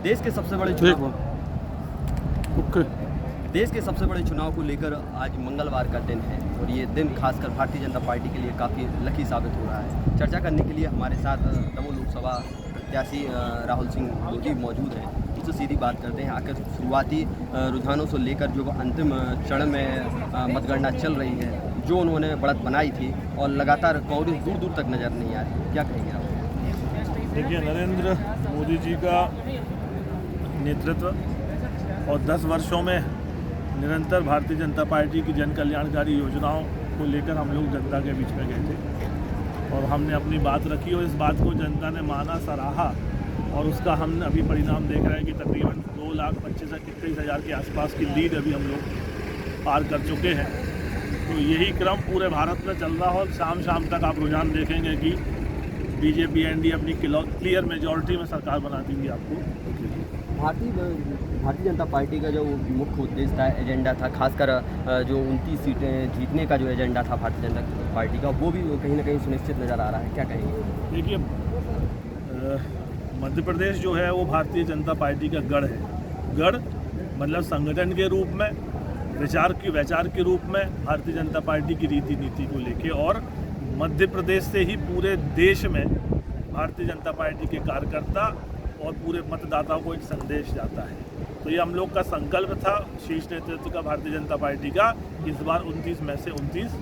देश के सबसे बड़े चुनाव को लेकर आज मंगलवार का दिन है और ये दिन खासकर भारतीय जनता पार्टी के लिए काफ़ी लकी साबित हो रहा है। चर्चा करने के लिए हमारे साथ दमोह लोकसभा प्रत्याशी राहुल सिंह मोदी मौजूद हैं। उनसे सीधी बात करते हैं, आखिर शुरुआती रुझानों से लेकर जो अंतिम चरण में मतगणना चल रही है, जो उन्होंने बढ़त बनाई थी और लगातार कांग्रेस दूर दूर तक नज़र नहीं आ रही, क्या कहेंगे आप? देखिए, नरेंद्र मोदी जी का नेतृत्व और 10 वर्षों में निरंतर भारतीय जनता पार्टी की जन कल्याणकारी योजनाओं को लेकर हम लोग जनता के बीच में गए थे और हमने अपनी बात रखी और इस बात को जनता ने माना, सराहा और उसका हम अभी परिणाम देख रहे हैं कि तकरीबन 2,25,000 के आसपास की लीड अभी हम लोग पार कर चुके हैं। तो यही क्रम पूरे भारत में चल रहा है और शाम शाम तक आप रुझान देखेंगे कि बीजेपी एनडीए अपनी क्लियर मेजॉरिटी में सरकार बनाती हुई आपको। भारतीय जनता पार्टी का जो मुख्य उद्देश्य था, एजेंडा था, खासकर जो 29 सीटें जीतने का जो एजेंडा था भारतीय जनता पार्टी का, वो भी कहीं ना कहीं सुनिश्चित नज़र आ रहा है, क्या कहेंगे? देखिए, मध्य प्रदेश जो है वो भारतीय जनता पार्टी का गढ़ है। गढ़ मतलब संगठन के रूप में, वैचार के रूप में भारतीय जनता पार्टी की रीति नीति को लेके, और मध्य प्रदेश से ही पूरे देश में भारतीय जनता पार्टी के कार्यकर्ता और पूरे मतदाताओं को एक संदेश जाता है। तो ये हम लोग का संकल्प था शीर्ष नेतृत्व का भारतीय जनता पार्टी का, इस बार 29 में से 29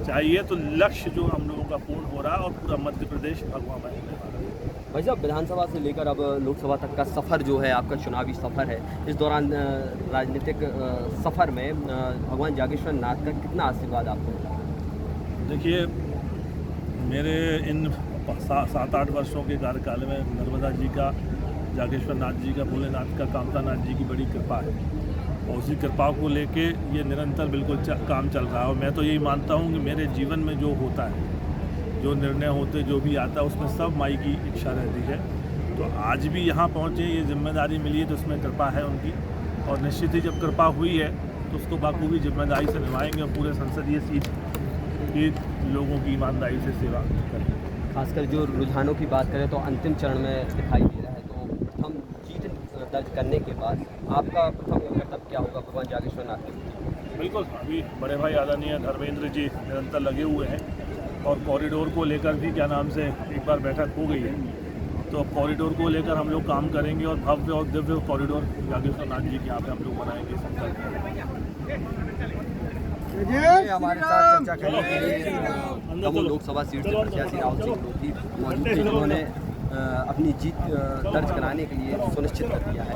चाहिए। तो लक्ष्य जो हम लोगों का पूर्ण हो रहा है और पूरा मध्य प्रदेश भगवामय होने वाला है। भाई साहब, विधानसभा से लेकर अब लोकसभा तक का सफ़र जो है, आपका चुनावी सफ़र है, इस दौरान राजनीतिक सफ़र में भगवान जागेश्वर नाथ का कितना आशीर्वाद आपको मिला? देखिए, मेरे इन 7-8 वर्षों के कार्यकाल में नर्मदा जी का, जागेश्वर नाथ जी का, भोलेनाथ का, कामता नाथ जी की बड़ी कृपा है और उसी कृपा को लेके ये निरंतर बिल्कुल काम चल रहा है। और मैं तो यही मानता हूँ कि मेरे जीवन में जो होता है, जो निर्णय होते, जो भी आता है, उसमें सब माई की इच्छा रहती है। तो आज भी यहाँ पहुँचे, ये जिम्मेदारी मिली है, तो उसमें कृपा है उनकी, और निश्चित ही जब कृपा हुई है तो उसको बाखूबी जिम्मेदारी से निभाएंगे और पूरे संसदीय सीट के लोगों की ईमानदारी से सेवा करेंगे। खासकर जो रुझानों की बात करें तो अंतिम चरण में दिखाई दे रहा है, तो प्रथम जीत दर्ज करने के बाद आपका प्रथम कर्तव्य क्या होगा भगवान जागेश्वर नाथ के प्रति? बिल्कुल, अभी बड़े भाई आदरणीय धर्मेंद्र जी निरंतर लगे हुए हैं और कॉरिडोर को लेकर भी क्या नाम से एक बार बैठक हो गई है, तो कॉरिडोर को लेकर हम लोग काम करेंगे और भव्य और दिव्य कॉरिडोर जागेश्वर नाथ जी के यहाँ पे हम लोग बनाएंगे। हमारे साथ चर्चा करने के लिए दमोह लोकसभा सीट से प्रत्याशी राहुल सिंह मोदी मौजूद थे, जिन्होंने अपनी जीत दर्ज कराने के लिए सुनिश्चित कर दिया है।